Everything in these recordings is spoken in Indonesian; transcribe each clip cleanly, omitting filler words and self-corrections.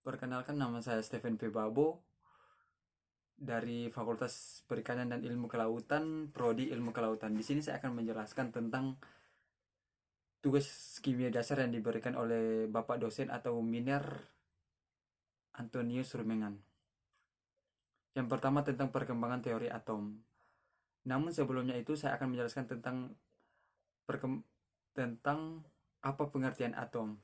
Perkenalkan, nama saya Stephen P. Babo dari Fakultas Perikanan dan Ilmu Kelautan, Prodi Ilmu Kelautan. Di sini saya akan menjelaskan tentang tugas kimia dasar yang diberikan oleh Bapak dosen atau Miner Antonius Rumengan. Yang pertama tentang perkembangan teori atom. Namun sebelumnya itu saya akan menjelaskan tentang apa pengertian atom.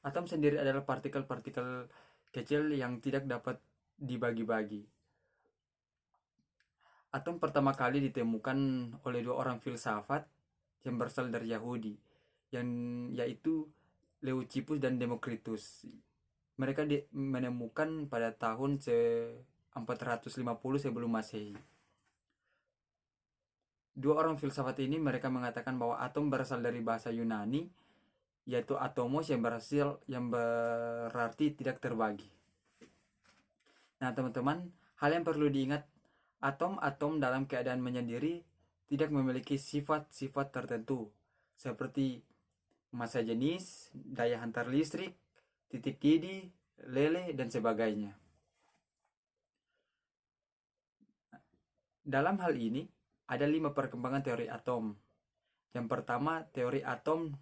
Atom sendiri adalah partikel-partikel kecil yang tidak dapat dibagi-bagi. Atom pertama kali ditemukan oleh dua orang filsafat yang berasal dari Yahudi, yang yaitu Leucippus dan Democritus. Mereka menemukan pada tahun 450 sebelum Masehi. Dua orang filsafat ini mereka mengatakan bahwa atom berasal dari bahasa Yunani, yaitu atomos yang berarti tidak terbagi. Nah, teman-teman, hal yang perlu diingat, atom-atom dalam keadaan menyendiri tidak memiliki sifat-sifat tertentu seperti massa jenis, daya hantar listrik, titik didih, lele, dan sebagainya. Dalam hal ini, ada 5 perkembangan teori atom. Yang pertama, teori atom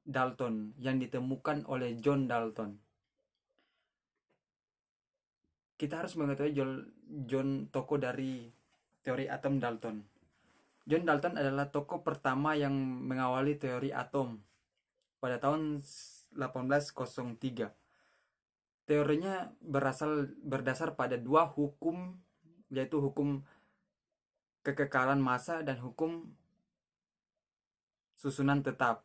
Dalton yang ditemukan oleh John Dalton. Kita harus mengetahui tokoh dari teori atom Dalton. John Dalton adalah tokoh pertama yang mengawali teori atom pada tahun 1803. Teorinya berdasar pada dua hukum, yaitu hukum kekekalan massa dan hukum susunan tetap.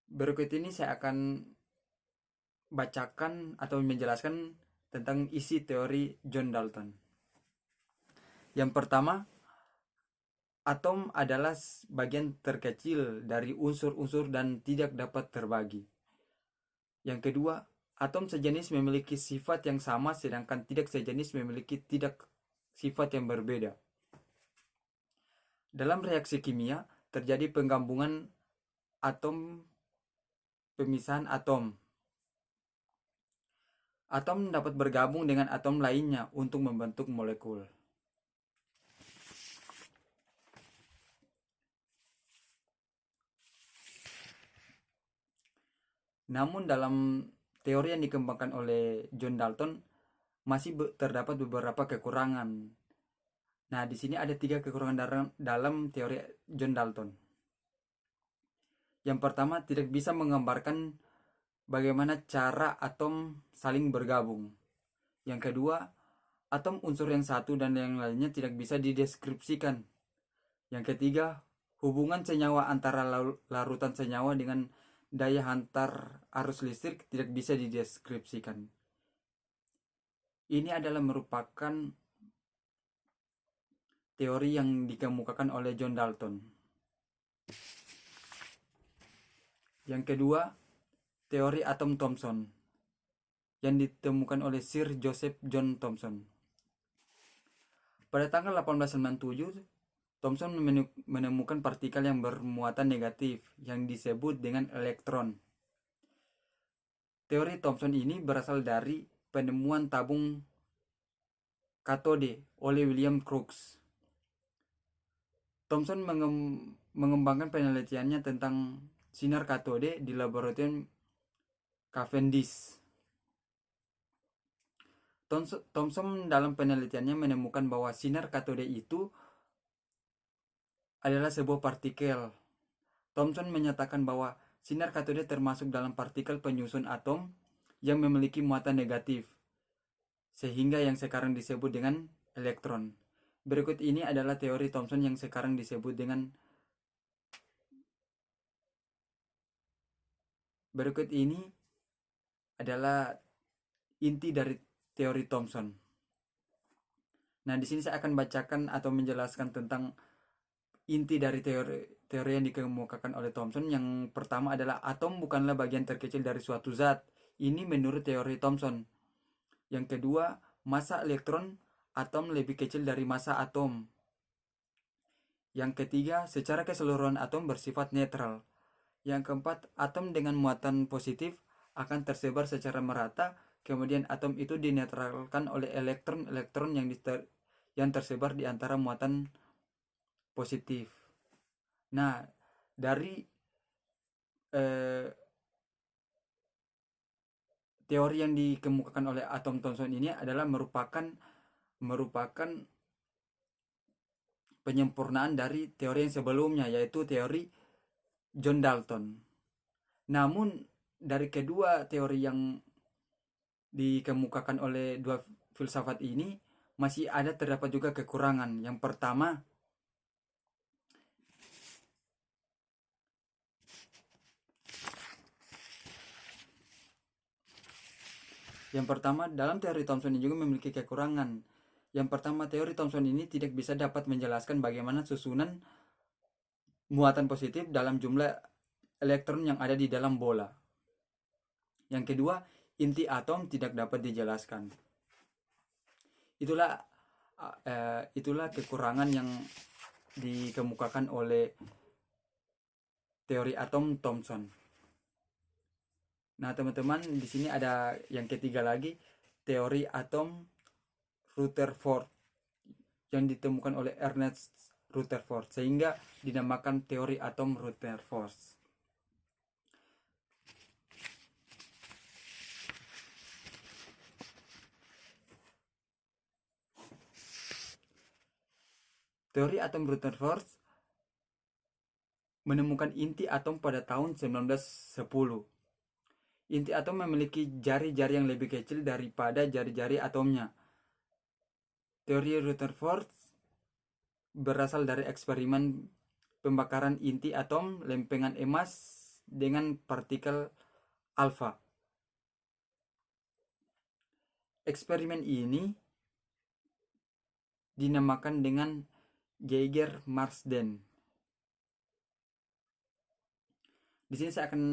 Berikut ini saya akan bacakan atau menjelaskan tentang isi teori John Dalton. Yang pertama, atom adalah bagian terkecil dari unsur-unsur dan tidak dapat terbagi. Yang kedua, atom sejenis memiliki sifat yang sama sedangkan tidak sejenis memiliki sifat yang berbeda. Dalam reaksi kimia terjadi penggabungan atom, pemisahan atom. Atom dapat bergabung dengan atom lainnya untuk membentuk molekul. Namun dalam teori yang dikembangkan oleh John Dalton masih terdapat beberapa kekurangan. Nah, di sini ada 3 kekurangan dalam teori John Dalton. Yang pertama, tidak bisa menggambarkan bagaimana cara atom saling bergabung. Yang kedua, atom unsur yang satu dan yang lainnya tidak bisa dideskripsikan. Yang ketiga, hubungan senyawa antara larutan senyawa dengan daya hantar arus listrik tidak bisa dideskripsikan. Ini adalah merupakan teori yang dikemukakan oleh John Dalton. Yang kedua, teori atom Thomson yang ditemukan oleh Sir Joseph John Thomson. Pada tanggal 1897, Thomson menemukan partikel yang bermuatan negatif yang disebut dengan elektron. Teori Thomson ini berasal dari penemuan tabung katode oleh William Crookes. Thomson mengembangkan penelitiannya tentang sinar katode di laboratorium Cavendish. Thomson dalam penelitiannya menemukan bahwa sinar katode itu adalah sebuah partikel. Thomson menyatakan bahwa sinar katode termasuk dalam partikel penyusun atom yang memiliki muatan negatif, sehingga yang sekarang disebut dengan elektron. Berikut ini adalah teori Thomson yang sekarang disebut dengan Berikut ini adalah inti dari teori Thomson. Nah, di sini saya akan bacakan atau menjelaskan tentang inti dari teori yang dikemukakan oleh Thomson. Yang pertama adalah atom bukanlah bagian terkecil dari suatu zat. Ini menurut teori Thomson. Yang kedua, massa elektron atom lebih kecil dari massa atom. Yang ketiga, secara keseluruhan atom bersifat netral. Yang keempat, atom dengan muatan positif akan tersebar secara merata, kemudian atom itu dinetralkan oleh elektron-elektron yang tersebar di antara muatan positif. Nah, dari teori yang dikemukakan oleh atom Thomson ini adalah merupakan penyempurnaan dari teori yang sebelumnya, yaitu teori John Dalton. Namun dari kedua teori yang dikemukakan oleh dua filsafat ini masih terdapat juga kekurangan. Yang pertama, dalam teori Thomson ini juga memiliki kekurangan. Yang pertama, teori Thomson ini tidak bisa dapat menjelaskan bagaimana susunan muatan positif dalam jumlah elektron yang ada di dalam bola. Yang kedua, inti atom tidak dapat dijelaskan. Itulah kekurangan yang dikemukakan oleh teori atom Thomson. Nah, teman-teman, di sini ada yang ketiga lagi, teori atom Rutherford yang ditemukan oleh Ernest Rutherford, sehingga dinamakan teori atom Rutherford. Teori atom Rutherford menemukan inti atom pada tahun 1910. Inti atom memiliki jari-jari yang lebih kecil daripada jari-jari atomnya. Teori Rutherford berasal dari eksperimen pembakaran inti atom lempengan emas dengan partikel alfa. Eksperimen ini dinamakan dengan Geiger-Marsden. Di sini saya akan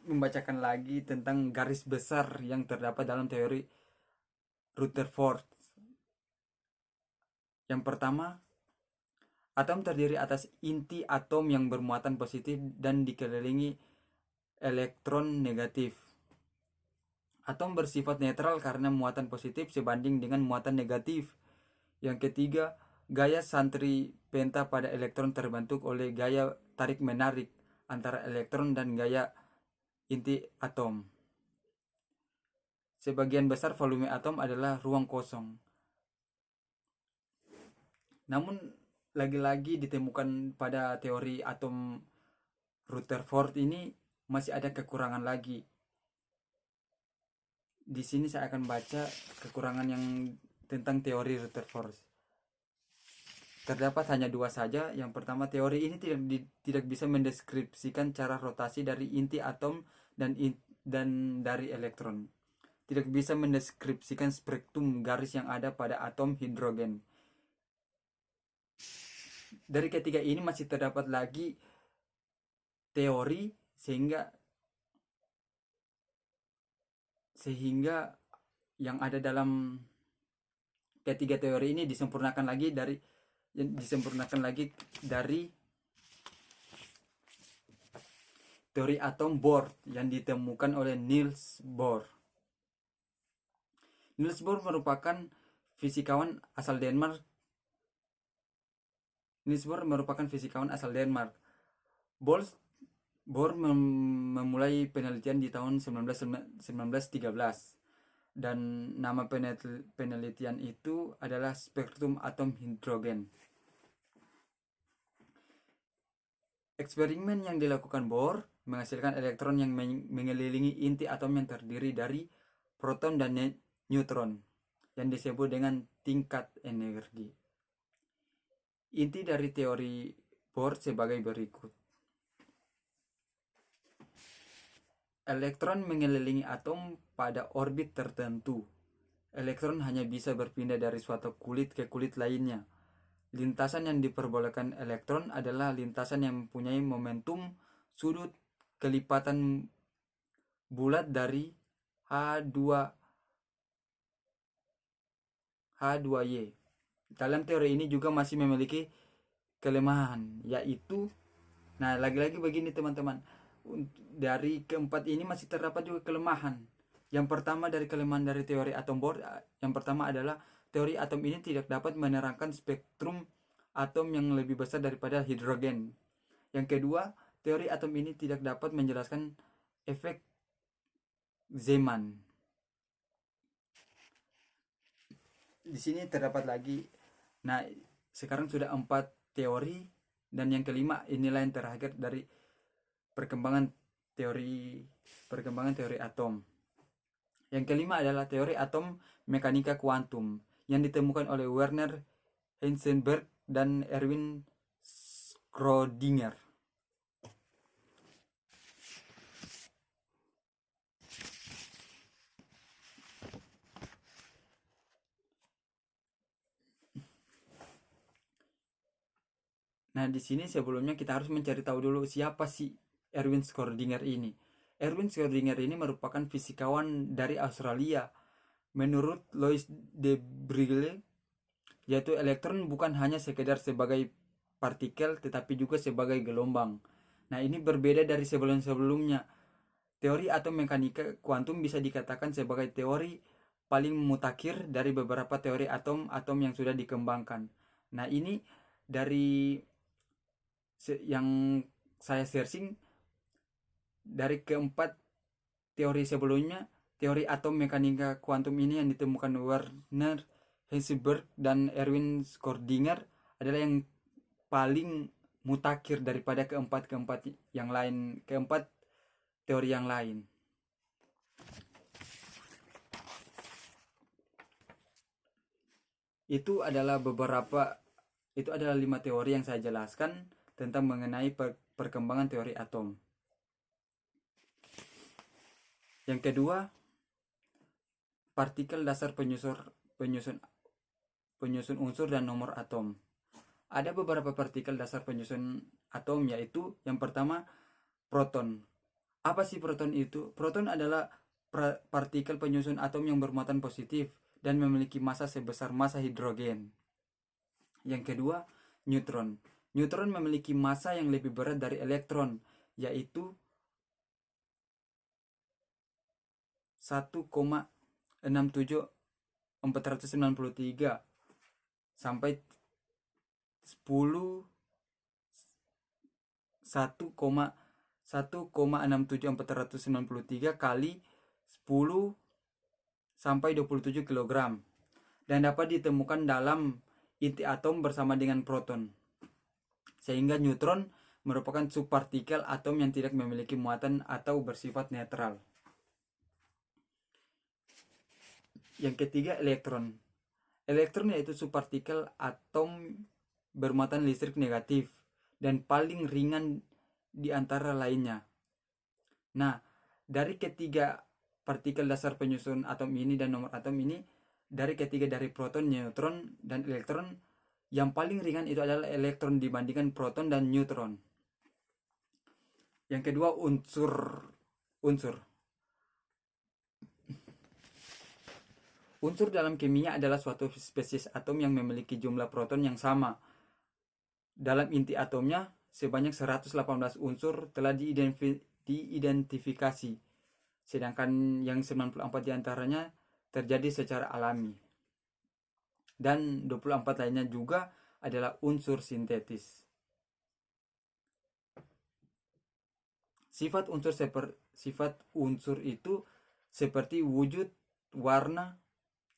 membacakan lagi tentang garis besar yang terdapat dalam teori Rutherford. Yang pertama, atom terdiri atas inti atom yang bermuatan positif dan dikelilingi elektron negatif. Atom bersifat netral karena muatan positif sebanding dengan muatan negatif. Yang ketiga, gaya sentripeta pada elektron terbentuk oleh gaya tarik-menarik antara elektron dan gaya inti atom. Sebagian besar volume atom adalah ruang kosong. Namun lagi-lagi ditemukan pada teori atom Rutherford ini masih ada kekurangan lagi. Di sini saya akan baca kekurangan yang tentang teori Rutherford. Terdapat hanya dua saja. Yang pertama, teori ini tidak bisa mendeskripsikan cara rotasi dari inti atom dan dari elektron. Tidak bisa mendeskripsikan spektrum garis yang ada pada atom hidrogen. Dari ketiga ini masih terdapat lagi teori sehingga yang ada dalam ketiga teori ini disempurnakan lagi dari teori atom Bohr yang ditemukan oleh Niels Bohr. Niels Bohr merupakan fisikawan asal Denmark. Bohr memulai penelitian di tahun 1913 dan nama penelitian itu adalah spektrum atom hidrogen. Eksperimen yang dilakukan Bohr menghasilkan elektron yang mengelilingi inti atom yang terdiri dari proton dan neutron yang disebut dengan tingkat energi. Inti dari teori Bohr sebagai berikut. Elektron mengelilingi atom pada orbit tertentu. Elektron hanya bisa berpindah dari suatu kulit ke kulit lainnya. Lintasan yang diperbolehkan elektron adalah lintasan yang mempunyai momentum sudut kelipatan bulat dari H2Y. Dalam teori ini juga masih memiliki kelemahan, yaitu lagi-lagi begini teman-teman. dari keempat ini masih terdapat juga kelemahan. Yang pertama dari kelemahan dari teori atom Bohr, yang pertama adalah teori atom ini tidak dapat menerangkan spektrum atom yang lebih besar daripada hidrogen. Yang kedua, teori atom ini tidak dapat menjelaskan efek Zeeman. Di sini terdapat lagi. Nah, sekarang sudah 4 teori, dan yang kelima inilah yang terakhir dari perkembangan teori atom. Yang kelima adalah teori atom mekanika kuantum yang ditemukan oleh Werner Heisenberg dan Erwin Schrödinger. Nah, di sini sebelumnya kita harus mencari tahu dulu siapa sih Erwin Schrödinger ini. Erwin Schrödinger ini merupakan fisikawan dari Australia. Menurut Louis de Broglie, yaitu elektron bukan hanya sekedar sebagai partikel tetapi juga sebagai gelombang. Nah, ini berbeda dari sebelum-sebelumnya. Teori atom mekanika kuantum bisa dikatakan sebagai teori paling mutakhir dari beberapa teori atom yang sudah dikembangkan. Nah, ini dari yang saya searching, dari keempat teori sebelumnya, teori atom mekanika kuantum ini yang ditemukan Werner Heisenberg dan Erwin Schrödinger adalah yang paling mutakhir daripada keempat teori yang lain. Itu adalah 5 teori yang saya jelaskan tentang mengenai perkembangan teori atom. Yang kedua, partikel dasar penyusun unsur dan nomor atom. Ada beberapa partikel dasar penyusun atom, yaitu yang pertama proton. Apa sih proton itu? Proton adalah partikel penyusun atom yang bermuatan positif dan memiliki massa sebesar massa hidrogen. Yang kedua, neutron. Neutron memiliki massa yang lebih berat dari elektron, yaitu 1,67493 sampai 1,67493 kali 10 sampai 27 kg dan dapat ditemukan dalam inti atom bersama dengan proton. Sehingga neutron merupakan subpartikel atom yang tidak memiliki muatan atau bersifat netral. Yang ketiga, elektron. Elektron yaitu subpartikel atom bermuatan listrik negatif dan paling ringan di antara lainnya. Nah, dari ketiga partikel dasar penyusun atom ini dan nomor atom ini, dari proton, neutron, dan elektron, yang paling ringan itu adalah elektron dibandingkan proton dan neutron. Yang kedua, unsur. Unsur dalam kimia adalah suatu spesies atom yang memiliki jumlah proton yang sama. Dalam inti atomnya, sebanyak 118 unsur telah diidentifikasi, sedangkan yang 94 diantaranya terjadi secara alami. Dan 24 lainnya juga adalah unsur sintetis. Sifat unsur itu seperti wujud, warna,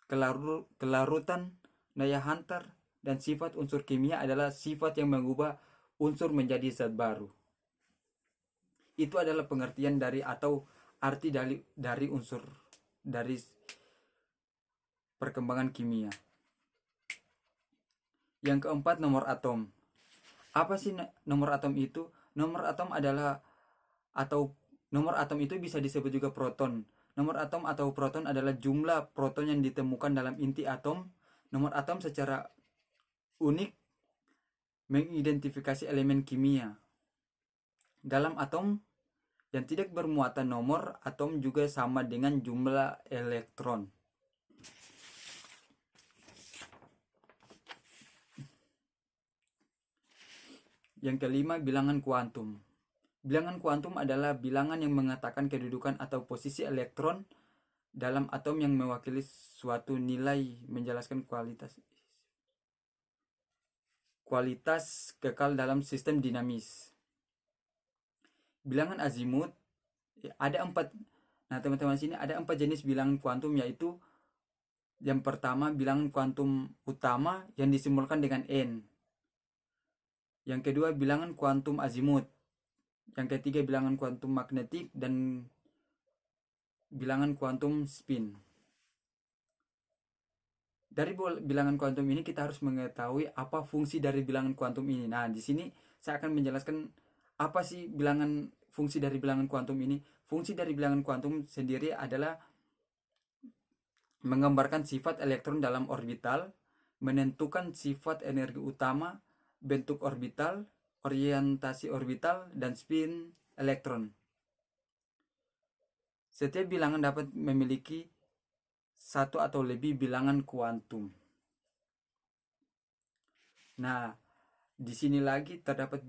kelarutan, daya hantar, dan sifat unsur kimia adalah sifat yang mengubah unsur menjadi zat baru. Itu adalah pengertian dari atau arti dari unsur dari perkembangan kimia. Yang keempat, nomor atom. Apa sih nomor atom itu? Nomor atom itu bisa disebut juga proton. Nomor atom atau proton adalah jumlah proton yang ditemukan dalam inti atom. Nomor atom secara unik mengidentifikasi elemen kimia. Dalam atom yang tidak bermuatan nomor, atom juga sama dengan jumlah elektron. Yang kelima, bilangan kuantum. Bilangan kuantum adalah bilangan yang mengatakan kedudukan atau posisi elektron dalam atom yang mewakili suatu nilai, menjelaskan kualitas kekal dalam sistem dinamis. Bilangan azimut ada 4. Nah, teman-teman, sini ada 4 jenis bilangan kuantum, yaitu yang pertama bilangan kuantum utama yang disimbolkan dengan n. Yang kedua bilangan kuantum azimut. Yang ketiga bilangan kuantum magnetik, dan bilangan kuantum spin. Dari bilangan kuantum ini kita harus mengetahui apa fungsi dari bilangan kuantum ini. Nah, di sini saya akan menjelaskan apa sih fungsi dari bilangan kuantum ini. Fungsi dari bilangan kuantum sendiri adalah menggambarkan sifat elektron dalam orbital, menentukan sifat energi utama, bentuk orbital, orientasi orbital, dan spin elektron. Setiap bilangan dapat memiliki satu atau lebih bilangan kuantum. Nah, di sini lagi terdapat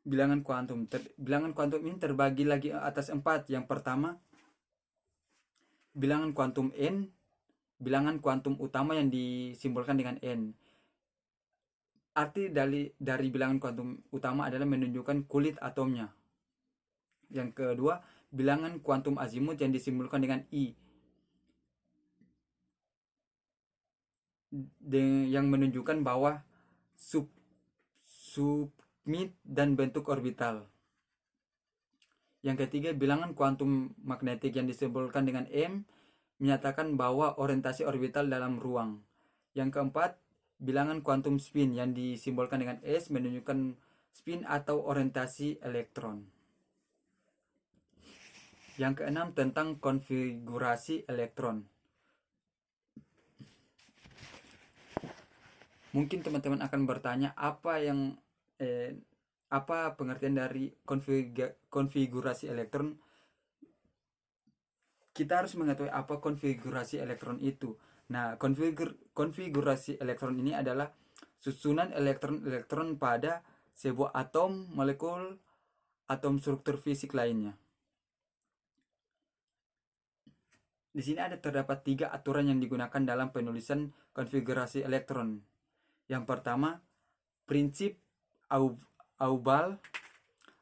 bilangan kuantum. Bilangan kuantum ini terbagi lagi atas 4. Yang pertama, bilangan kuantum n, bilangan kuantum utama yang disimbolkan dengan n. Arti dari bilangan kuantum utama adalah menunjukkan kulit atomnya. Yang kedua, bilangan kuantum azimut yang disimbolkan dengan I, yang menunjukkan bawah, submit, dan bentuk orbital. Yang ketiga, bilangan kuantum magnetik yang disimbolkan dengan M, menyatakan bahwa orientasi orbital dalam ruang. Yang keempat, bilangan kuantum spin yang disimbolkan dengan S, menunjukkan spin atau orientasi elektron. Yang keenam, tentang konfigurasi elektron. Mungkin teman-teman akan bertanya apa pengertian dari konfigurasi elektron. Kita harus mengetahui apa konfigurasi elektron itu. Nah, konfigurasi elektron ini adalah susunan elektron-elektron pada sebuah atom, molekul, atom struktur fisik lainnya. Di sini terdapat 3 aturan yang digunakan dalam penulisan konfigurasi elektron. Yang pertama, prinsip Aubal,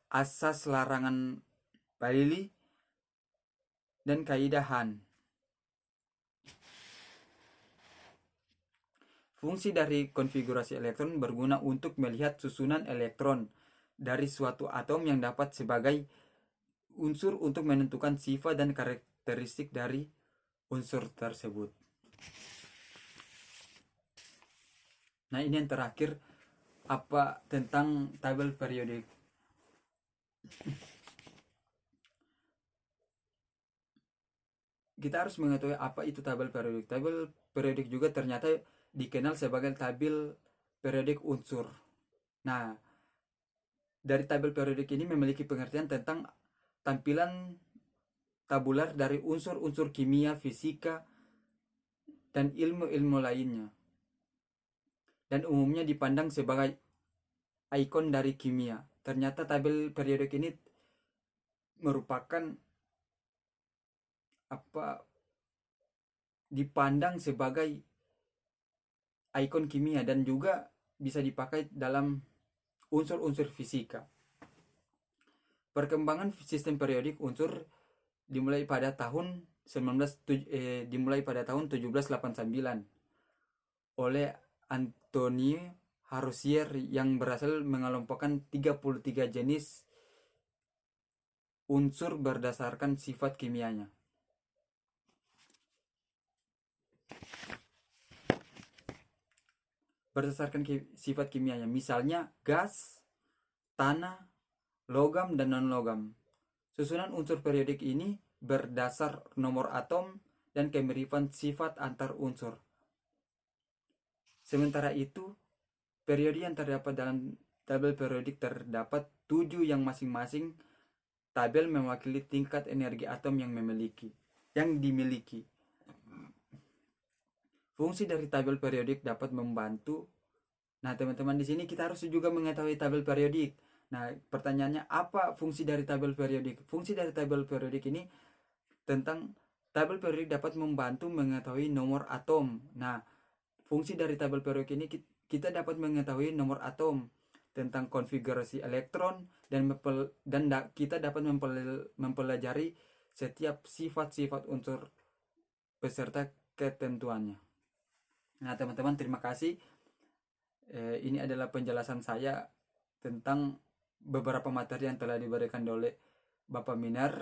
asas larangan Pauli, dan kaidah Hahn. Fungsi dari konfigurasi elektron berguna untuk melihat susunan elektron dari suatu atom yang dapat sebagai unsur untuk menentukan sifat dan karakteristik dari unsur tersebut. Nah, ini yang terakhir, apa tentang tabel periodik. Kita harus mengetahui apa itu tabel periodik. Tabel periodik juga ternyata dikenal sebagai tabel periodik unsur. Nah, dari tabel periodik ini memiliki pengertian tentang tampilan tabular dari unsur-unsur kimia, fisika, dan ilmu-ilmu lainnya. Dan umumnya dipandang sebagai ikon dari kimia. Ternyata tabel periodik ini merupakan dipandang sebagai ikon kimia dan juga bisa dipakai dalam unsur-unsur fisika. Perkembangan sistem periodik unsur dimulai pada tahun 1789 oleh Anthony Harusier yang berhasil mengelompokkan 33 jenis unsur berdasarkan sifat kimianya. Sifat kimianya, misalnya gas, tanah, logam, dan non-logam. Susunan unsur periodik ini berdasar nomor atom dan kemiripan sifat antar unsur. Sementara itu, periode yang terdapat dalam tabel periodik terdapat 7 yang masing-masing tabel mewakili tingkat energi atom yang dimiliki. Fungsi dari tabel periodik dapat membantu. Nah, teman-teman, di sini kita harus juga mengetahui tabel periodik. Nah, pertanyaannya apa fungsi dari tabel periodik? Fungsi dari tabel periodik ini tentang tabel periodik dapat membantu mengetahui nomor atom. Nah, fungsi dari tabel periodik ini kita dapat mengetahui nomor atom, tentang konfigurasi elektron, dan kita dapat mempelajari setiap sifat-sifat unsur beserta ketentuannya. Nah, teman-teman, terima kasih. Ini adalah penjelasan saya tentang beberapa materi yang telah diberikan oleh Bapak Minar.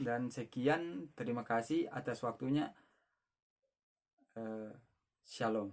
Dan sekian, terima kasih atas waktunya. Shalom.